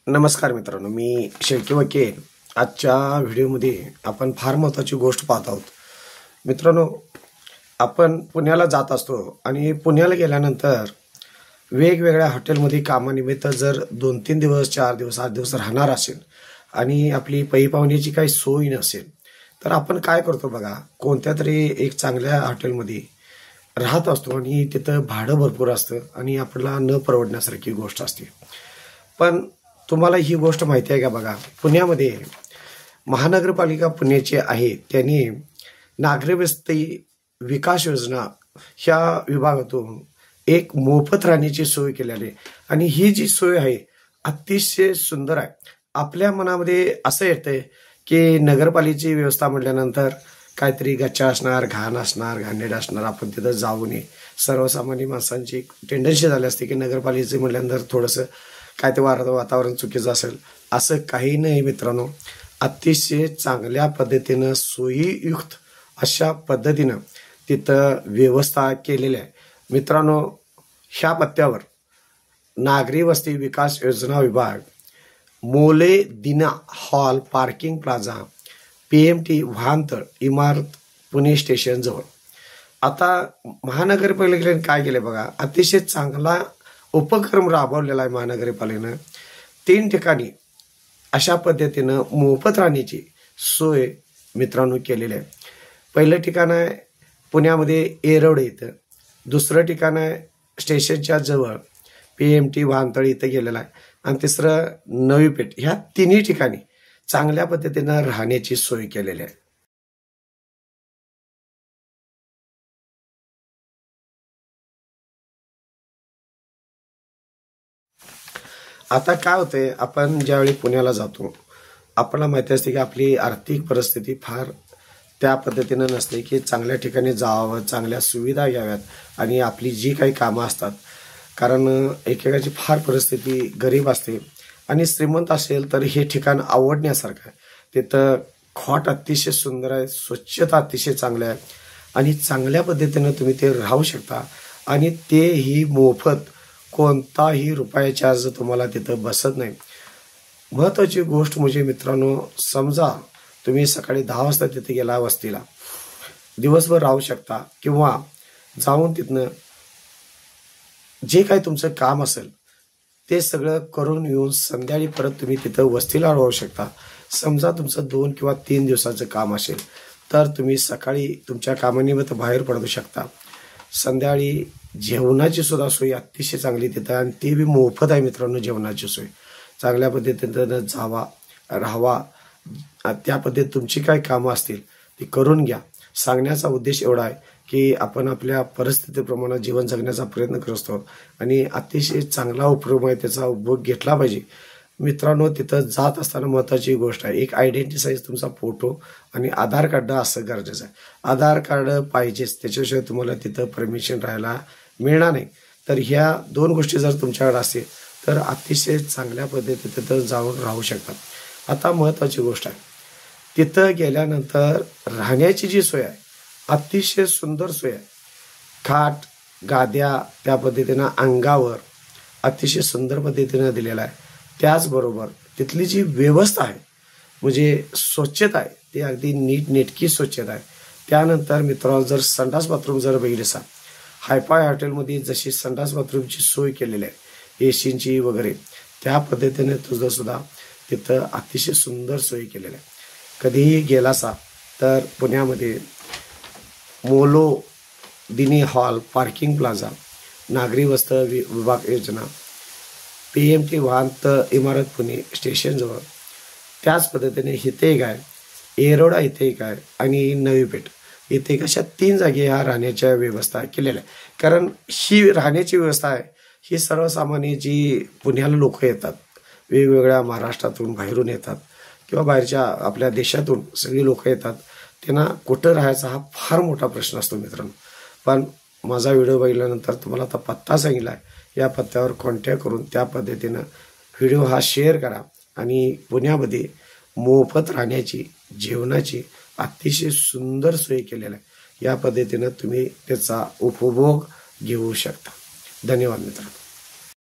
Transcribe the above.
नमस्कार मित्रांनो, मी शेळके वकील. आजच्या व्हिडिओमध्ये आपण फार महत्त्वाची गोष्ट पाहत आहोत. मित्रांनो, आपण पुण्याला जात असतो आणि पुण्याला गेल्यानंतर वेगवेगळ्या हॉटेलमध्ये कामानिमित्त जर 2-3 दिवस, 4 दिवस, 8 दिवस राहणार असेल आणि आपली पै पाहुण्याची काही सोय नसेल, तर आपण काय करतो बघा, कोणत्या तरी एक चांगल्या हॉटेलमध्ये राहत असतो आणि तिथं भाडं भरपूर असतं आणि आपल्याला न परवडण्यासारखी गोष्ट असते. पण तुम्हाला ही गोष्ट माहिती आहे का बघा, पुण्यामध्ये महानगरपालिका पुण्याची आहे, त्यांनी नागरी वस्ती विकास योजना ह्या विभागातून एक मोफत राहण्याची सोय केलेली आहे आणि ही जी सोय आहे अतिशय सुंदर आहे. आपल्या मनामध्ये असं येतंय की नगरपालिकेची व्यवस्था म्हटल्यानंतर काहीतरी गच्चा असणार, घाण असणार, घाणेरडं असणार, आपण तिथं जाऊ नये. सर्वसामान्य माणसांची एक टेंडन्सी झाली असते की नगरपालिकेचे म्हटल्यानंतर थोडंसं काय ते वातावरण चुकीचं असेल. असं काही नाही मित्रांनो, अतिशय चांगल्या पद्धतीनं सोयीयुक्त अशा पद्धतीनं तिथं व्यवस्था केलेली आहे. मित्रांनो, ह्या पत्त्यावर नागरी वस्ती विकास योजना विभाग, मोले दिना हॉल, पार्किंग प्लाझा, PMT वाहनतळ इमारत, पुणे स्टेशन जवळ. आता महानगरपालिकेने काय केले बघा, अतिशय चांगला उपक्रम राबवलेला आहे महानगरपालिकेनं. 3 ठिकाणी अशा पद्धतीनं मोफत राहण्याची सोय मित्रांनो केलेली आहे. पहिलं ठिकाण आहे पुण्यामध्ये येरवडे इथं, दुसरं ठिकाण आहे स्टेशनच्या जवळ PMT वाहनतळ इथं गेलेलं आहे आणि तिसरं नवी पेठ. ह्या तिन्ही ठिकाणी चांगल्या पद्धतीनं राहण्याची सोय केलेली आहे. आता काय होतंय, आपण ज्यावेळी पुण्याला जातो, आपल्याला माहिती असते की आपली आर्थिक परिस्थिती फार त्या पद्धतीनं नसते की चांगल्या ठिकाणी जावं, चांगल्या सुविधा घ्याव्यात आणि आपली जी काही कामं असतात, कारण एकेकाची फार परिस्थिती गरीब असते आणि श्रीमंत असेल तर हे ठिकाण आवडण्यासारखं आहे. तिथं खॉट अतिशय सुंदर आहे, स्वच्छता अतिशय चांगली आहे आणि चांगल्या पद्धतीनं तुम्ही ते राहू शकता आणि तेही मोफत. कोणताही रुपया चार्ज तुम्हाला तिथं बसत नाही. महत्त्वाची गोष्ट म्हणजे मित्रांनो, समजा तुम्ही सकाळी 10 वाजता तिथे गेला वस्तीला, दिवसभर राहू शकता किंवा जाऊन तिथनं जे काही तुमचं काम असेल ते सगळं करून येऊन संध्याकाळी परत तुम्ही तिथं वस्तीला राहू शकता. समजा तुमचं 2 किंवा 3 दिवसाचं काम असेल तर तुम्ही सकाळी तुमच्या कामानिमित्त बाहेर पडू शकता. संध्याकाळी जेवणाची सुद्धा सोय अतिशय चांगली तिथं आणि ते बी मोफत आहे मित्रांनो. जेवणाची सोय चांगल्या पद्धतीनं जावा, राहावा, त्या पद्धतीत तुमची काय कामं असतील ती करून घ्या. सांगण्याचा उद्देश एवढा आहे की आपण आपल्या परिस्थितीप्रमाणे जीवन जगण्याचा प्रयत्न करत असतो आणि अतिशय चांगला उपक्रम आहे, त्याचा उपभोग घेतला पाहिजे. मित्रांनो, तिथं जात असताना महत्त्वाची गोष्ट आहे, एक आयडेंटिटी साईज तुमचा फोटो आणि आधार कार्ड असं गरजेचं आहे. आधार कार्ड पाहिजेच, त्याच्याशिवाय तुम्हाला तिथं परमिशन राहायला मिळणार नाही. तर ह्या 2 गोष्टी जर तुमच्याकडे असतील तर अतिशय चांगल्या पद्धतीने तिथं जाऊन राहू शकतात. आता महत्त्वाची गोष्ट आहे, तिथं गेल्यानंतर राहण्याची जी सोय आहे अतिशय सुंदर सोय आहे. खाट, गाद्या त्या पद्धतीनं अंगावर अतिशय सुंदर पद्धतीनं दिलेला आहे. त्याचबरोबर तिथली जी व्यवस्था आहे म्हणजे स्वच्छता आहे ती अगदी नीटनेटकी स्वच्छता आहे. त्यानंतर मित्रांनो, जर संडास बाथरूम जर बघितलं, हायफाय हॉटेलमध्ये जशी संडास बाथरूमची सोय केलेली आहे एसींची वगैरे, त्या पद्धतीने तुझं सुद्धा तिथं अतिशय सुंदर सोय केलेली आहे. कधीही गेलासा तर पुण्यामध्ये मोलो दिनी हॉल, पार्किंग प्लाझा, नागरी वस्ती विभाग योजना, PMT वाहनतळ इमारत, पुणे स्टेशनजवळ, त्याच पद्धतीने इथे एक आहे, येरवडा इथे एक आहे आणि नवी पेठ इथे एक, अशा 3 जागी ह्या राहण्याच्या व्यवस्था केलेल्या आहे. कारण ही राहण्याची व्यवस्था आहे ही सर्वसामान्य जी पुण्याला लोक येतात, वेगवेगळ्या महाराष्ट्रातून बाहेरून येतात किंवा बाहेरच्या आपल्या देशातून सगळी लोक येतात, त्यांना कुठं राहायचा हा फार मोठा प्रश्न असतो मित्रांनो. पण माझा व्हिडिओ बघितल्यानंतर तुम्हाला आता पत्ता सांगितला आहे, या पत्त्यावर कॉन्टॅक्ट करून त्या पद्धतीनं व्हिडिओ हा शेअर करा आणि पुण्यामध्ये मोफत राहण्याची, जेवणाची अतिशय सुंदर सोय केलेली आहे. या पद्धतीनं तुम्ही त्याचा उपभोग घेऊ शकता. धन्यवाद मित्रांनो.